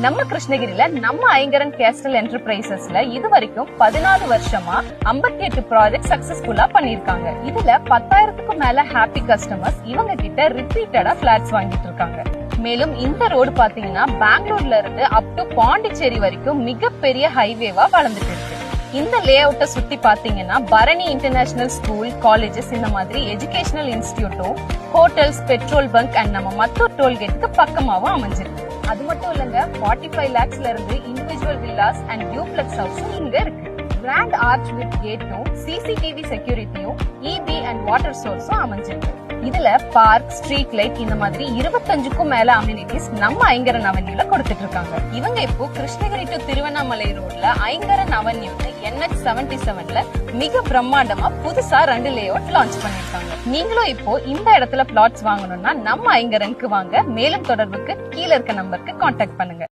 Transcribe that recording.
நம்ம கிருஷ்ணகிரியில நம்ம ஐங்கரன் கேஸ்டல் என்டர்பிரைசஸ்ல இது வரைக்கும் 14 வருஷமா 58 ப்ராஜெக்ட் சக்சஸ்ஃபுல்லா பண்ணிருக்காங்க. இதுல 10,000க்கும் மேல ஹாப்பி கஸ்டமர்ஸ் இவங்க கிட்ட ரிப்பீட்டடா பிளாட்ஸ் வாங்கிட்டு இருக்காங்க. மேலும் இந்த ரோடு பாத்தீங்கன்னா பெங்களூர்ல இருந்து அப் டு பாண்டிச்சேரி வரைக்கும் மிகப்பெரிய ஹைவேவா வளர்ந்துட்டு இருக்கு. இந்த லே அவுட்டை சுத்தி பாத்தீங்கன்னா பரணி இன்டர்நேஷனல் ஸ்கூல், காலேஜஸ் இந்த மாதிரி எஜுகேஷனல் இன்ஸ்டிடியூட்டும், ஹோட்டல்ஸ், பெட்ரோல் பங்க் அண்ட் நம்ம மத்தூர் டோல்கேட்டுக்கு பக்கமாவும் அமைஞ்சிருக்கு. அது மட்டும் இல்லங்க, 45 lakhsல இருந்து இண்டிவிஜுவல் வில்லாஸ் அண்ட் டியூப்ளெக்ஸ் ஹவுஸும் இங்க இருக்கு. கிராண்ட் ஆர்ச் வித் கேட்டும், சிசிடிவி செக்யூரிட்டியும், இபி அண்ட் வாட்டர் சோர்ஸும் அமைஞ்சிருக்கு. இதுல பார்க், ஸ்ட்ரீட் லைட் இந்த மாதிரி 25க்கும் மேல அம்யூனிட்டிஸ் நம்ம ஐங்கரன் அவென்யூல கொடுத்துட்டு இருக்காங்க. இவங்க இப்போ கிருஷ்ணகிரி டு திருவண்ணாமலை ரோட்ல ஐங்கரன் அவென்யூன்னு NH 77ல மிக பிரம்மாண்டமா புதுசா 2 லேஅவுட் லான்ச் பண்ணிருக்காங்க. நீங்களும் இப்போ இந்த இடத்துல பிளாட்ஸ் வாங்கணும்னா நம்ம ஐங்கரனுக்கு வாங்க. மேலும் தொடர்புக்கு கீழ இருக்க நம்பருக்கு கான்டாக்ட் பண்ணுங்க.